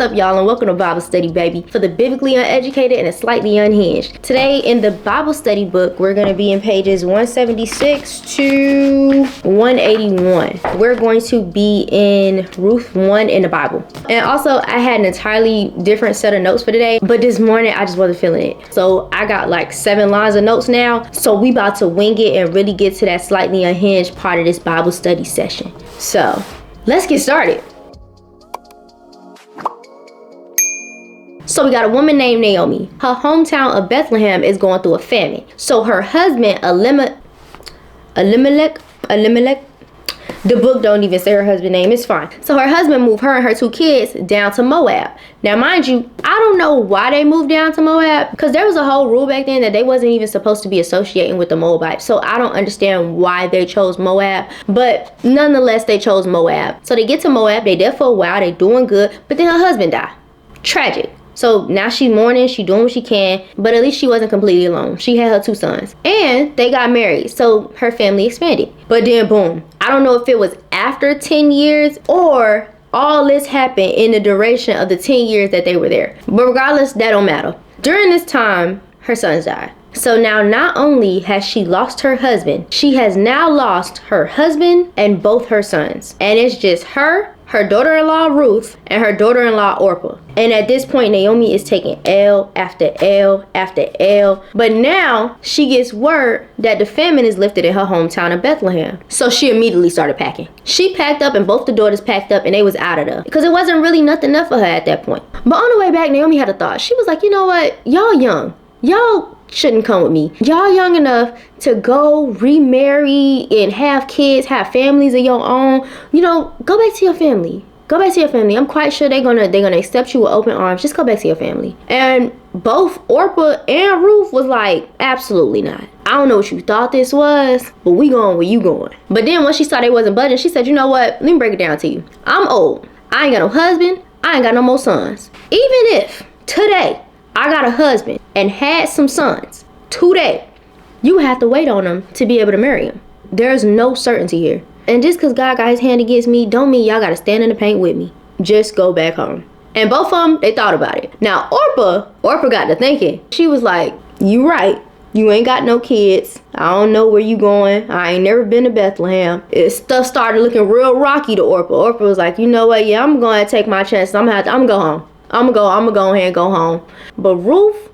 up, y'all, and welcome to Bible Study, baby, for the biblically uneducated and the slightly unhinged. Today in the Bible study book, we're going to be in pages 176 to 181. We're going to be in Ruth 1 in the Bible. And also, I had an entirely different set of notes for today, but this morning I just wasn't feeling it. So I got like 7 lines of notes now. So we about to wing it and really get to that slightly unhinged part of this Bible study session. So let's get started. So we got a woman named Naomi. Her hometown of Bethlehem is going through a famine. So her husband, Elimelech, the book don't even say her husband's name, it's fine. So her husband moved her and her 2 kids down to Moab. Now, mind you, I don't know why they moved down to Moab, because there was a whole rule back then that they wasn't even supposed to be associating with the Moabites. So I don't understand why they chose Moab, but nonetheless, they chose Moab. So they get to Moab, they there for a while, they doing good, but then her husband died. Tragic. So now she's mourning, she doing what she can, but at least she wasn't completely alone. She had her 2 sons and they got married. So her family expanded. But then boom, I don't know if it was after 10 years or all this happened in the duration of the 10 years that they were there. But regardless, that don't matter. During this time, her sons died. So now not only has she lost her husband, she has now lost her husband and both her sons. And it's just her daughter-in-law Ruth, and her daughter-in-law Orpah. And at this point, Naomi is taking L after L after L. But now she gets word that the famine is lifted in her hometown of Bethlehem. So she immediately started packing. She packed up and both the daughters packed up and they was out of there. Because it wasn't really nothing enough for her at that point. But on the way back, Naomi had a thought. She was like, you know what? Y'all young. Y'all shouldn't come with me. Y'all young enough to go remarry and have kids, have families of your own. You know, go back to your family. Go back to your family. I'm quite sure they're gonna accept you with open arms. Just go back to your family. And both Orpah and Ruth was like, absolutely not. I don't know what you thought this was, but we going where you going. But then once she saw they wasn't budging, she said, you know what? Let me break it down to you. I'm old. I ain't got no husband. I ain't got no more sons. Even if today I got a husband and had some sons, today you have to wait on them to be able to marry him. There's no certainty here. And just because God got his hand against me don't mean y'all got to stand in the paint with me. Just go back home. And both of them, they thought about it. Now Orpah got to thinking. She was like, you right. You ain't got no kids. I don't know where you going. I ain't never been to Bethlehem. Stuff started looking real rocky to Orpah. Orpah was like, you know what? Yeah, I'm going to take my chances. I'm going to go home. I'm going to go ahead and go home. But Ruth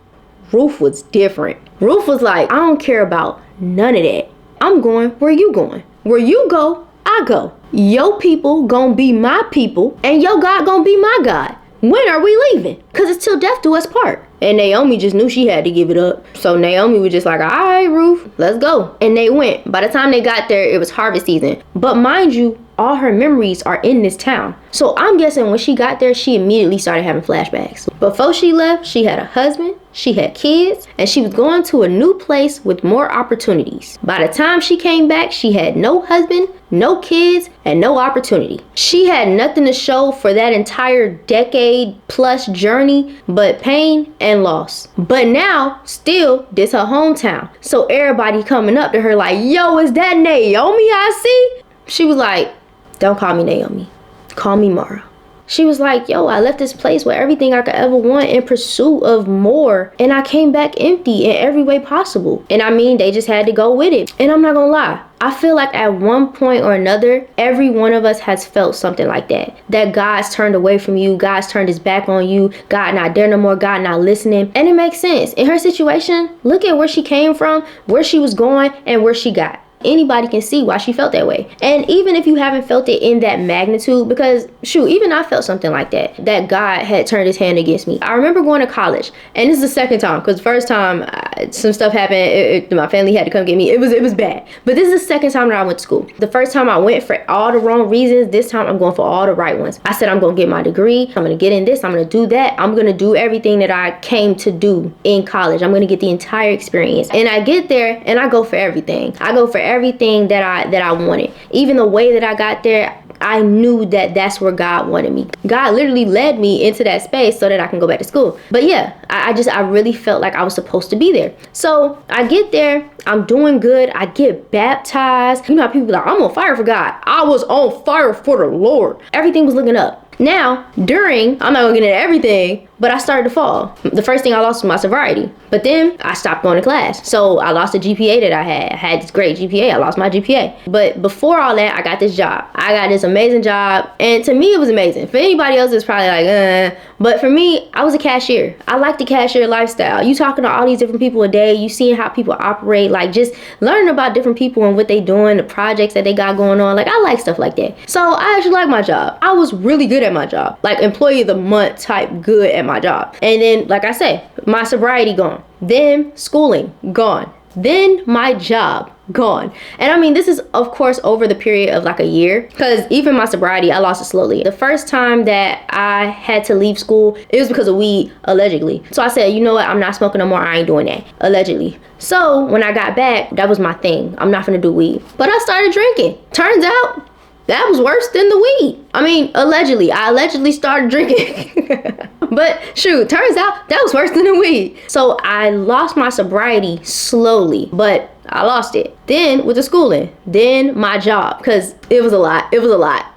was different. Ruth was like, I don't care about none of that. I'm going where you going. Where you go, I go. Your people gonna be my people, and your God gonna be my God. When are we leaving? Because it's till death do us part. And Naomi just knew she had to give it up. So Naomi was just like, all right, Ruth, let's go. And they went. By the time they got there, it was harvest season. But mind you, all her memories are in this town. So I'm guessing when she got there, she immediately started having flashbacks. Before she left, she had a husband, she had kids, and she was going to a new place with more opportunities. By the time she came back, she had no husband, no kids, and no opportunity. She had nothing to show for that entire decade-plus journey but pain and loss. But now, still, this her hometown. So everybody coming up to her like, yo, is that Naomi I see? She was like, don't call me Naomi. Call me Mara. She was like, yo, I left this place with everything I could ever want in pursuit of more. And I came back empty in every way possible. And I mean, they just had to go with it. And I'm not gonna lie. I feel like at one point or another, every one of us has felt something like that. That God's turned away from you. God's turned his back on you. God not there no more. God not listening. And it makes sense. In her situation, look at where she came from, where she was going, and where she got. Anybody can see why she felt that way. And even if you haven't felt it in that magnitude, because shoot, even I felt something like that God had turned his hand against me. I remember going to college, and this is the second time, because the first time some stuff happened, my family had to come get me. It was bad. But this is the second time that I went to school. The first time I went for all the wrong reasons. This time I'm going for all the right ones. I said I'm going to get my degree. I'm going to get in this. I'm going to do that. I'm going to do everything that I came to do in college. I'm going to get the entire experience. And I get there and I go for everything. I go for everything that I wanted. Even the way that I got there, I knew that that's where God wanted me. God literally led me into that space so that I can go back to school. But yeah, I really felt like I was supposed to be there. So I get there, I'm doing good, I get baptized. You know how people be like, I'm on fire for God. I was on fire for the Lord. Everything was looking up. Now, I'm not gonna get into everything, but I started to fall. The first thing I lost was my sobriety. But then I stopped going to class. So I lost the GPA that I had. I had this great GPA. I lost my GPA. But before all that, I got this job. I got this amazing job. And to me, it was amazing. For anybody else, it's probably like, But for me, I was a cashier. I like the cashier lifestyle. You talking to all these different people a day. You seeing how people operate. Like just learning about different people and what they doing, the projects that they got going on. Like I like stuff like that. So I actually like my job. I was really good at my job. Like employee of the month type good at my job. And then, like I say, my sobriety gone. Then schooling gone. Then my job gone. And I mean, this is of course over the period of like a year, because even my sobriety, I lost it slowly. The first time that I had to leave school, it was because of weed, allegedly. So I said, you know what, I'm not smoking no more. I ain't doing that, allegedly. So when I got back, that was my thing. I'm not gonna do weed. But I started drinking. Turns out that was worse than the weed. I mean, allegedly. I allegedly started drinking. But shoot, turns out that was worse than the weed. So I lost my sobriety slowly, but I lost it. Then with the schooling, then my job, because it was a lot.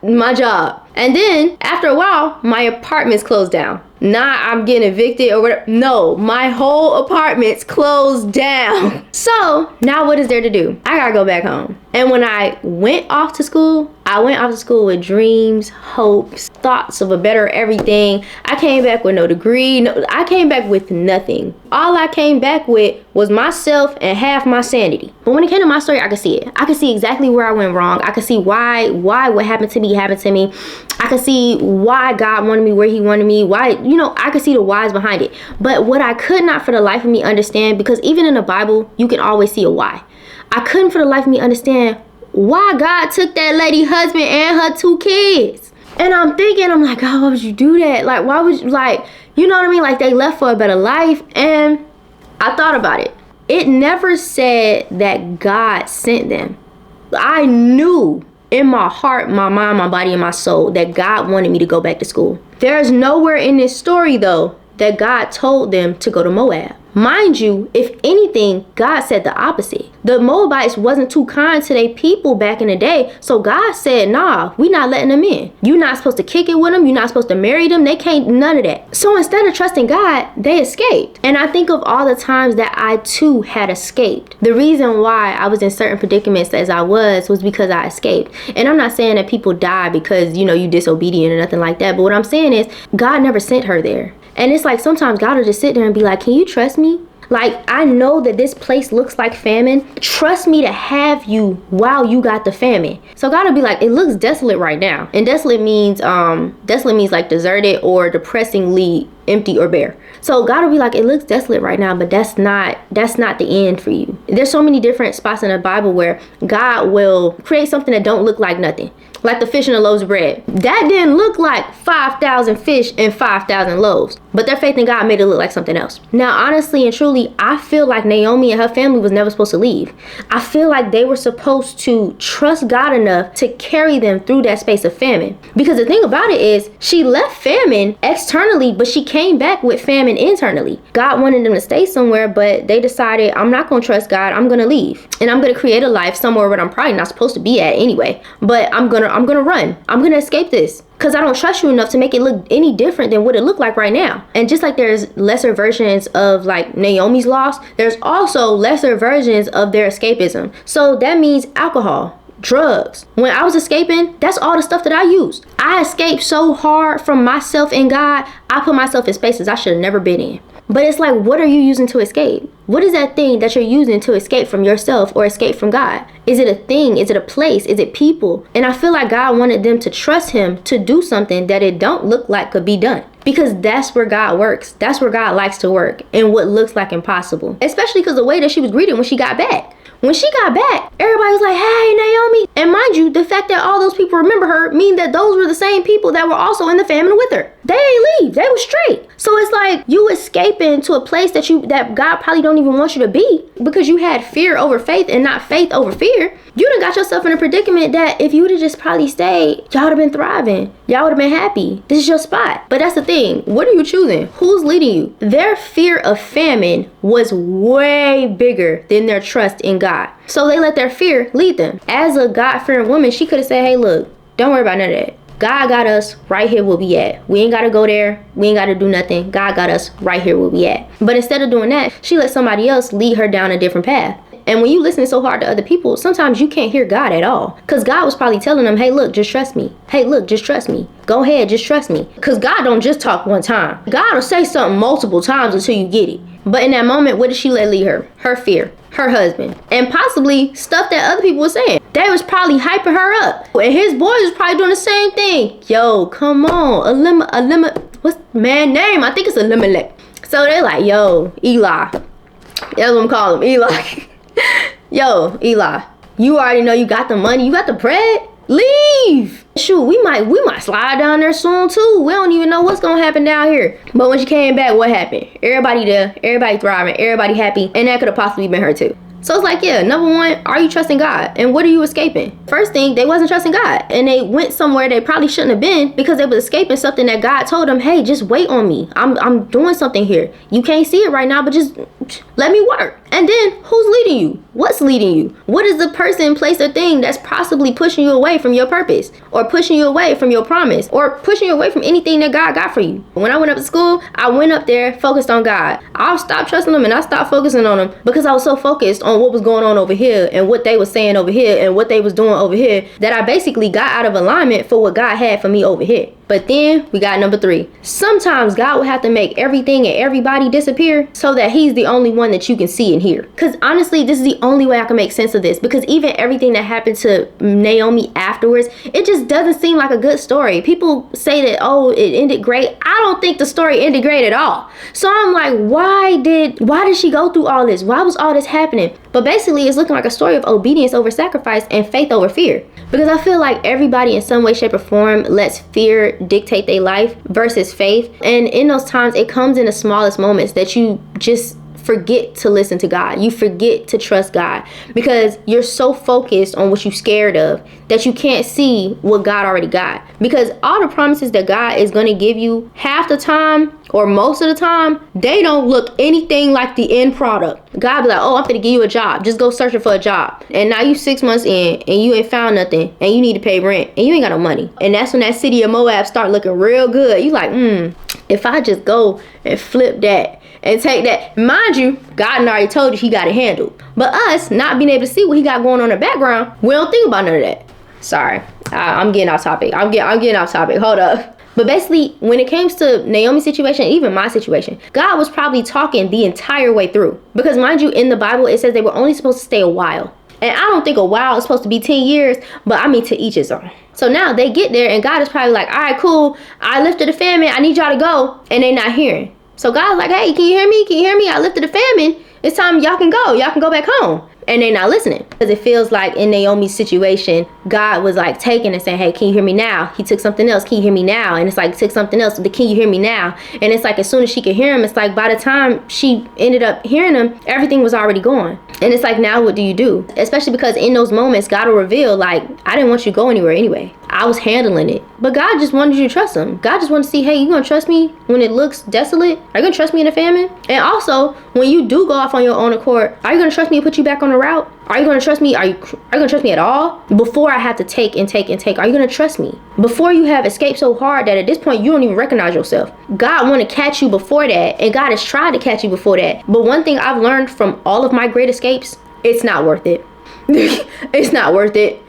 My job. And then after a while, my apartments closed down. Not I'm getting evicted or whatever. No, my whole apartment's closed down. So now what is there to do? I gotta go back home. And when I went off to school, I went off to school with dreams, hopes, thoughts of a better everything. I came back with no degree. I came back with nothing. All I came back with was myself and half my sanity. But when it came to my story, I could see it. I could see exactly where I went wrong. I could see why what happened to me happened to me. I could see why God wanted me where he wanted me. Why, I could see the whys behind it. But what I could not for the life of me understand, because even in the Bible, you can always see a why. I couldn't for the life of me understand why God took that lady husband and her 2 kids. And I'm thinking, I'm like, God, why would you do that? Like, why would you, like, you know what I mean? Like, they left for a better life. And I thought about it. It never said that God sent them. I knew in my heart, my mind, my body, and my soul that God wanted me to go back to school. There's nowhere in this story, though, that God told them to go to Moab. Mind you, if anything, God said the opposite. The Moabites wasn't too kind to their people back in the day. So God said, nah, we not letting them in. You're not supposed to kick it with them. You're not supposed to marry them. They can't, none of that. So instead of trusting God, they escaped. And I think of all the times that I too had escaped. The reason why I was in certain predicaments as I was because I escaped. And I'm not saying that people die because, you disobedient or nothing like that. But what I'm saying is God never sent her there. And it's like sometimes God will just sit there and be like, can you trust me? Like, I know that this place looks like famine. Trust me to have you while you got the famine. So God will be like, it looks desolate right now. And desolate means like deserted or depressingly empty or bare. So God will be like, it looks desolate right now, but that's not the end for you. There's so many different spots in the Bible where God will create something that don't look like nothing. Like the fish and the loaves of bread. That didn't look like 5,000 fish and 5,000 loaves. But their faith in God made it look like something else. Now, honestly and truly, I feel like Naomi and her family was never supposed to leave. I feel like they were supposed to trust God enough to carry them through that space of famine. Because the thing about it is, she left famine externally, but she came back with famine internally. God wanted them to stay somewhere, but they decided, I'm not going to trust God. I'm going to leave. And I'm going to create a life somewhere where I'm probably not supposed to be at anyway. But I'm gonna run. I'm gonna escape this because I don't trust you enough to make it look any different than what it looked like right now. And just like there's lesser versions of like Naomi's loss, there's also lesser versions of their escapism. So that means alcohol, drugs. When I was escaping, that's all the stuff that I used. I escaped so hard from myself and God, I put myself in spaces I should have never been in. But it's like, what are you using to escape? What is that thing that you're using to escape from yourself or escape from God? Is it a thing? Is it a place? Is it people? And I feel like God wanted them to trust him to do something that it don't look like could be done. Because that's where God works. That's where God likes to work, and what looks like impossible. Especially because the way that she was greeted when she got back. When she got back, everybody was like, hey, Naomi. And mind you, the fact that all those people remember her mean that those were the same people that were also in the famine with her. They ain't leave. They were straight. So it's like you escaping to a place that God probably don't even want you to be because you had fear over faith and not faith over fear. You done got yourself in a predicament that if you would have just probably stayed, y'all would have been thriving. Y'all would have been happy. This is your spot. But that's the thing. What are you choosing? Who's leading you? Their fear of famine was way bigger than their trust in God. So they let their fear lead them. As a God-fearing woman, she could have said, hey, look, don't worry about none of that. God got us right here where we at. We ain't got to go there. We ain't got to do nothing. God got us right here where we at. But instead of doing that, she let somebody else lead her down a different path. And when you listen so hard to other people, sometimes you can't hear God at all. Because God was probably telling them, hey, look, just trust me. Hey, look, just trust me. Go ahead, just trust me. Because God don't just talk one time. God will say something multiple times until you get it. But in that moment, what did she let lead her? Her fear, her husband, and possibly stuff that other people were saying. They was probably hyping her up. And his boys was probably doing the same thing. Yo, come on. What's the man's name? I think it's Elimelech. So they're like, yo, Eli. That's what I'm calling him, Eli. Yo, Eli, you already know you got the money, you got the bread. Leave. Shoot, we might slide down there soon too. We don't even know what's gonna happen down here. But when she came back, what happened? Everybody there, everybody thriving, everybody happy, and that could have possibly been her too. So it's like, yeah, number one, are you trusting God? And what are you escaping? First thing, they wasn't trusting God. And they went somewhere they probably shouldn't have been because they was escaping something that God told them, hey, just wait on me. I'm doing something here. You can't see it right now, but just let me work. And then who's leading you? What's leading you? What is the person, place, or thing that's possibly pushing you away from your purpose, or pushing you away from your promise, or pushing you away from anything that God got for you? When I went up to school, I went up there focused on God. I stopped trusting them and I stopped focusing on them because I was so focused on what was going on over here and what they were saying over here and what they was doing over here that I basically got out of alignment for what God had for me over here. But then we got number 3. Sometimes God will have to make everything and everybody disappear so that he's the only one that you can see and hear. Because honestly, this is the only way I can make sense of this. Because even everything that happened to Naomi afterwards, it just doesn't seem like a good story. People say that, oh, it ended great. I don't think the story ended great at all. So I'm like, why did she go through all this? Why was all this happening? But basically, it's looking like a story of obedience over sacrifice and faith over fear. Because I feel like everybody in some way, shape, or form lets fear dictate their life versus faith. And in those times, it comes in the smallest moments that you just forget to listen to God. You forget to trust God because you're so focused on what you're scared of that you can't see what God already got. Because all the promises that God is going to give you, half the time or most of the time, they don't look anything like the end product. God be like, oh, I'm going to give you a job. Just go searching for a job. And now you 6 months in and you ain't found nothing and you need to pay rent and you ain't got no money. And that's when that city of Moab start looking real good. You like, if I just go and flip that and take that. Mind you, God already told you he got it handled. But us not being able to see what he got going on in the background, we don't think about none of that. Sorry, I'm getting off topic. I'm getting off topic. Hold up. But basically, when it comes to Naomi's situation, even my situation, God was probably talking the entire way through. Because mind you, in the Bible, it says they were only supposed to stay a while. And I don't think a while is supposed to be 10 years, but I mean to each his own. So now they get there and God is probably like, all right, cool. I lifted the famine. I need y'all to go. And they not hearing. So God's like, hey, can you hear me? Can you hear me? I lifted the famine. It's time y'all can go. Y'all can go back home. And they're not listening. Because it feels like in Naomi's situation, God was like taking and saying, hey, can you hear me now? He took something else. Can you hear me now? And it's like, took something else. Can you hear me now? And it's like, as soon as she could hear him, it's like by the time she ended up hearing him, everything was already gone. And it's like, now what do you do? Especially because in those moments, God will reveal, like, I didn't want you to go anywhere anyway. I was handling it. But God just wanted you to trust him. God just wanted to see, hey, you gonna trust me when it looks desolate? Are you gonna trust me in a famine? And also, when you do go off on your own accord, are you gonna trust me to put you back on the route? Are you gonna trust me? Are you gonna trust me at all? Before I have to take and take and take, are you gonna trust me? Before you have escaped so hard that at this point you don't even recognize yourself. God want to catch you before that, and God has tried to catch you before that. But one thing I've learned from all of my great escapes, it's not worth it. It's not worth it.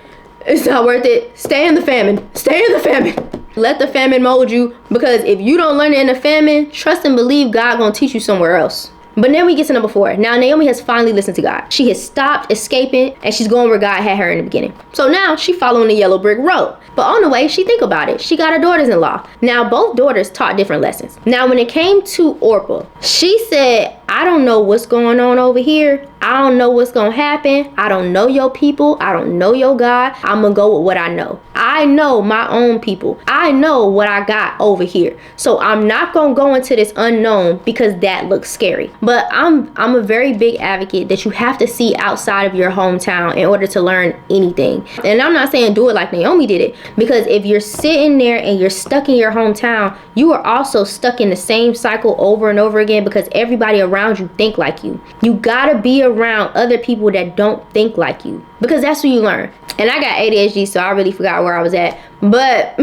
It's not worth it. Stay in the famine. Stay in the famine. Let the famine mold you, because if you don't learn it in the famine, trust and believe God gonna teach you somewhere else. But then we get to number 4. Now Naomi has finally listened to God. She has stopped escaping and she's going where God had her in the beginning. So now she following the yellow brick road. But on the way, she think about it. She got her daughters-in-law. Now both daughters taught different lessons. Now when it came to Orpah, she said, I don't know what's going on over here. I don't know what's going to happen. I don't know your people. I don't know your God. I'm going to go with what I know. I know my own people. I know what I got over here. So I'm not going to go into this unknown because that looks scary. But I'm a very big advocate that you have to see outside of your hometown in order to learn anything. And I'm not saying do it like Naomi did it, because if you're sitting there and you're stuck in your hometown, you are also stuck in the same cycle over and over again, because everybody around around you think like you. You gotta be around other people that don't think like you, because that's what you learn. And I got ADHD, so I really forgot where I was at. But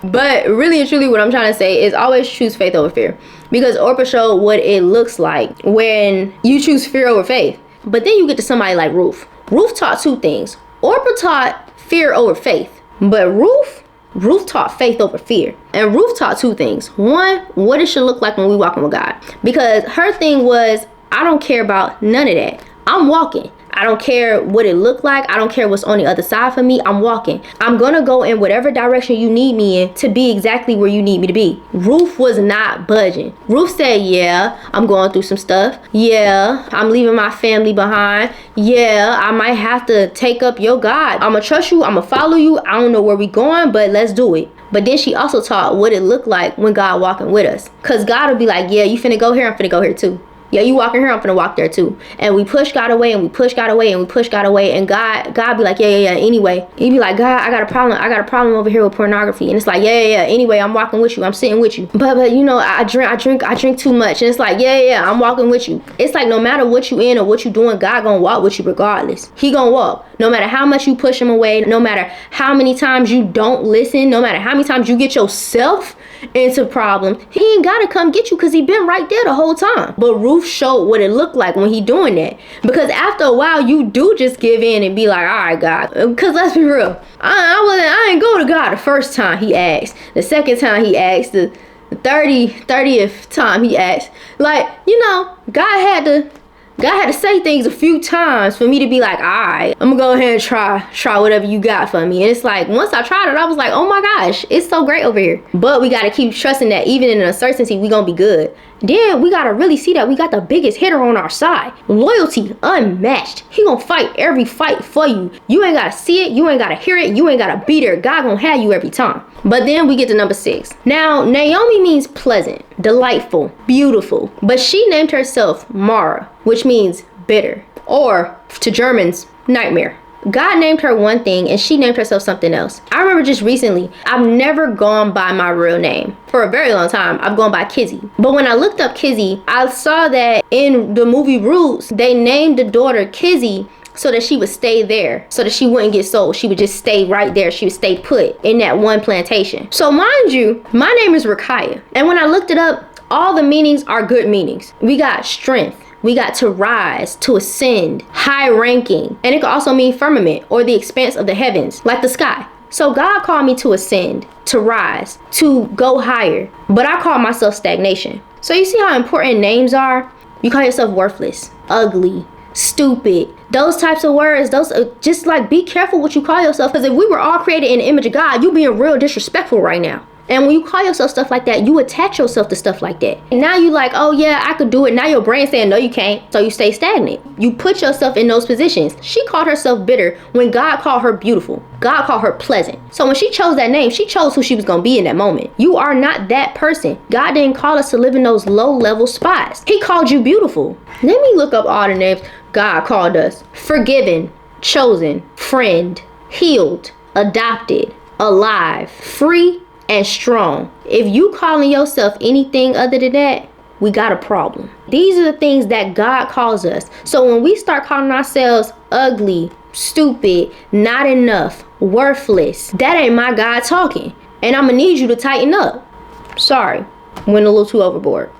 but really and truly, what I'm trying to say is always choose faith over fear, because Oprah showed what it looks like when you choose fear over faith. But then you get to somebody like Ruth. Ruth taught two things. Oprah taught fear over faith, but Ruth taught faith over fear. And Ruth taught two things. One, what it should look like when we walking with God. Because her thing was, I don't care about none of that. I'm walking. I don't care what it looked like. I don't care what's on the other side for me. I'm walking. I'm going to go in whatever direction you need me in to be exactly where you need me to be. Ruth was not budging. Ruth said, yeah, I'm going through some stuff. Yeah, I'm leaving my family behind. Yeah, I might have to take up your God. I'm going to trust you. I'm going to follow you. I don't know where we going, but let's do it. But then she also taught what it looked like when God walking with us. Because God will be like, yeah, you finna go here. I'm finna go here too. Yeah, you walking here, I'm finna walk there too. And we push God away, and we push God away, and we push God away. And God be like, yeah. Anyway, he'd be like, God, I got a problem over here with pornography. And it's like, yeah. Anyway, I'm walking with you. I'm sitting with you. But you know, I drink too much. And it's like, yeah, I'm walking with you. It's like no matter what you in or what you doing, God gonna walk with you regardless. He gonna walk. No matter how much you push him away, no matter how many times you don't listen, no matter how many times you get yourself into problems, he ain't gotta come get you, because he been right there the whole time. But Ruth showed what it looked like when he doing that, because after a while you do just give in and be like, all right, God. Because let's be real, I ain't go to God the first time he asked, the second time he asked, the 30th time he asked. Like, you know, God had to say things a few times for me to be like, all right, I'm gonna go ahead and try whatever you got for me. And it's like, once I tried it, I was like, oh my gosh, it's so great over here. But we gotta keep trusting that even in uncertainty, we gonna be good. Then we gotta really see that we got the biggest hitter on our side. Loyalty unmatched. He gonna fight every fight for you. You ain't gotta see it, you ain't gotta hear it, you ain't gotta be there. God gonna have you every time. But then we get to number 6. Now, Naomi means pleasant, delightful, beautiful. But she named herself Mara, which means bitter, or to Germans, nightmare. God named her one thing and she named herself something else. I remember just recently, I've never gone by my real name. For a very long time, I've gone by Kizzy. But when I looked up Kizzy, I saw that in the movie Roots, they named the daughter Kizzy so that she would stay there, so that she wouldn't get sold. She would just stay right there. She would stay put in that one plantation. So mind you, my name is Rakaya. And when I looked it up, all the meanings are good meanings. We got strength. We got to rise, to ascend, high ranking. And it could also mean firmament, or the expanse of the heavens, like the sky. So God called me to ascend, to rise, to go higher. But I call myself stagnation. So you see how important names are? You call yourself worthless, ugly, stupid. Those types of words, those just like, be careful what you call yourself. Because if we were all created in the image of God, you being real disrespectful right now. And when you call yourself stuff like that, you attach yourself to stuff like that. And now you like, oh yeah, I could do it. Now your brain saying, no, you can't. So you stay stagnant. You put yourself in those positions. She called herself bitter when God called her beautiful. God called her pleasant. So when she chose that name, she chose who she was going to be in that moment. You are not that person. God didn't call us to live in those low level spots. He called you beautiful. Let me look up all the names God called us. Forgiven, chosen, friend, healed, adopted, alive, free, and strong. If you calling yourself anything other than that, we got a problem. These are the things that God calls us. So when we start calling ourselves ugly, stupid, not enough, worthless, that ain't my God talking. And I'm gonna need you to tighten up. Sorry, went a little too overboard.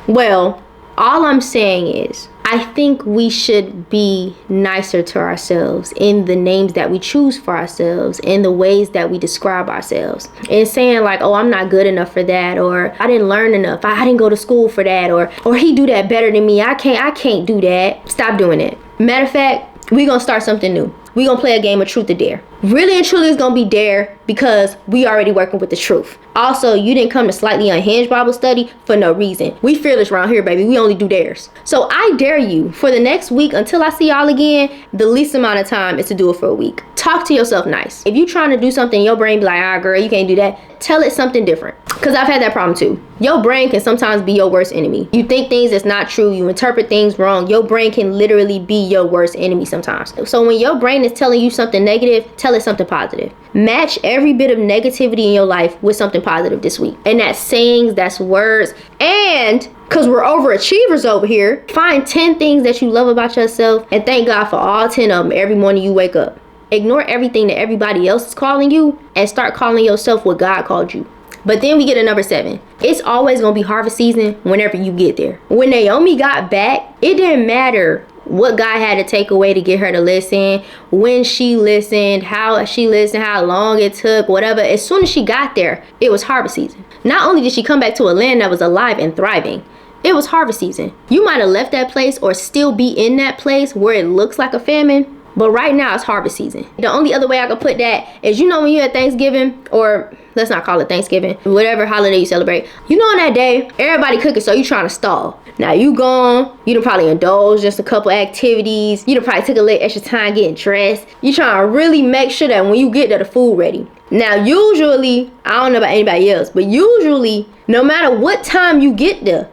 Well, all I'm saying is, I think we should be nicer to ourselves in the names that we choose for ourselves, in the ways that we describe ourselves. And saying like, oh, I'm not good enough for that, or I didn't learn enough, I didn't go to school for that, or he do that better than me, I can't do that. Stop doing it. Matter of fact, we gonna start something new. We gonna play a game of truth or dare. Really and truly, it's gonna be dare because we already working with the truth. Also, you didn't come to Slightly Unhinged Bible study for no reason. We fearless around here, baby. We only do dares. So I dare you for the next week until I see y'all again, the least amount of time is to do it for a week. Talk to yourself nice. If you trying to do something, your brain be like, ah, girl, you can't do that. Tell it something different. Because I've had that problem too. Your brain can sometimes be your worst enemy. You think things that's not true. You interpret things wrong. Your brain can literally be your worst enemy sometimes. So when your brain is telling you something negative, tell it something positive. Match every bit of negativity in your life with something positive this week. And that's sayings, that's words, and because we're overachievers over here. Find 10 things that you love about yourself and thank God for all 10 of them every morning you wake up. Ignore everything that everybody else is calling you and start calling yourself what God called you. But then we get to number 7. It's always going to be harvest season whenever you get there. When Naomi got back, it didn't matter what God had to take away to get her to listen, when she listened, how she listened, how long it took, whatever. As soon as she got there, it was harvest season. Not only did she come back to a land that was alive and thriving, it was harvest season. You might have left that place or still be in that place where it looks like a famine, but right now it's harvest season. The only other way I could put that is, you know, when you're at Thanksgiving, or let's not call it Thanksgiving, whatever holiday you celebrate, you know, on that day, everybody cooking, so you trying to stall. Now you gone, you done probably indulged just a couple activities, you done probably took a little extra time getting dressed. You trying to really make sure that when you get there, the food ready. Now usually, I don't know about anybody else, but usually, no matter what time you get there,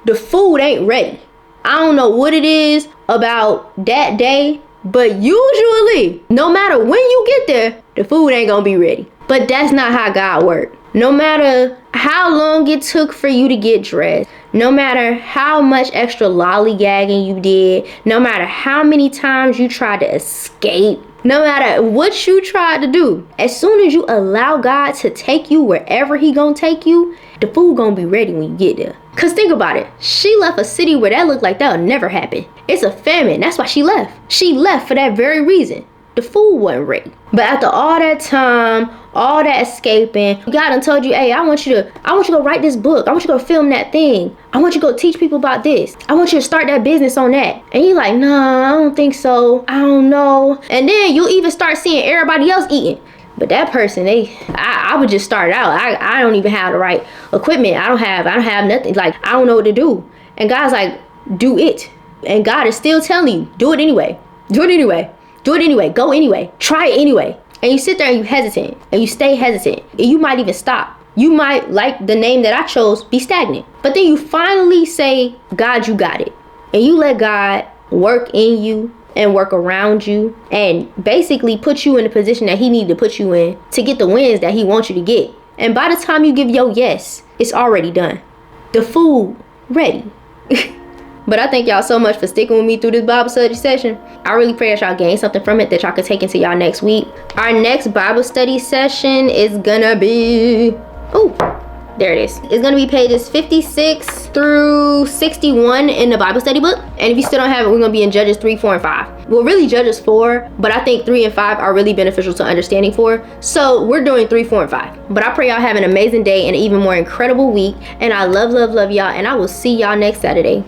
the food ain't ready. I don't know what it is about that day, but usually, no matter when you get there, the food ain't gonna be ready. But that's not how God works. No matter how long it took for you to get dressed, no matter how much extra lollygagging you did, no matter how many times you tried to escape, no matter what you tried to do, as soon as you allow God to take you wherever he gonna take you, the food gonna be ready when you get there. Cause think about it, she left a city where that looked like that'll never happen. It's a famine, that's why she left. She left for that very reason. The food wasn't ready. But after all that time, all that escaping, God done told you, hey, I want you to go write this book. I want you to go film that thing. I want you to go teach people about this. I want you to start that business on that. And you like, nah, I don't think so. I don't know. And then you'll even start seeing everybody else eating. But that person, I would just start out. I don't even have the right equipment. I don't have nothing. Like, I don't know what to do. And God's like, do it. And God is still telling you, do it anyway. Do it anyway. Do it anyway. Go anyway. Try it anyway. And you sit there and you hesitant. And you stay hesitant. And you might even stop. You might, like the name that I chose, be stagnant. But then you finally say, God, you got it. And you let God work in you and work around you and basically put you in the position that he needed to put you in to get the wins that he wants you to get. And by the time you give your yes, it's already done. The food ready. But I thank y'all so much for sticking with me through this Bible study session. I really pray that y'all gain something from it that y'all can take into y'all next week. Our next Bible study session is gonna be, there it is. It's gonna be pages 56 through 61 in the Bible study book. And if you still don't have it, we're gonna be in Judges 3, 4, and 5. Well, really Judges 4, but I think 3 and 5 are really beneficial to understanding 4. So we're doing 3, 4, and 5. But I pray y'all have an amazing day and an even more incredible week. And I love y'all, and I will see y'all next Saturday.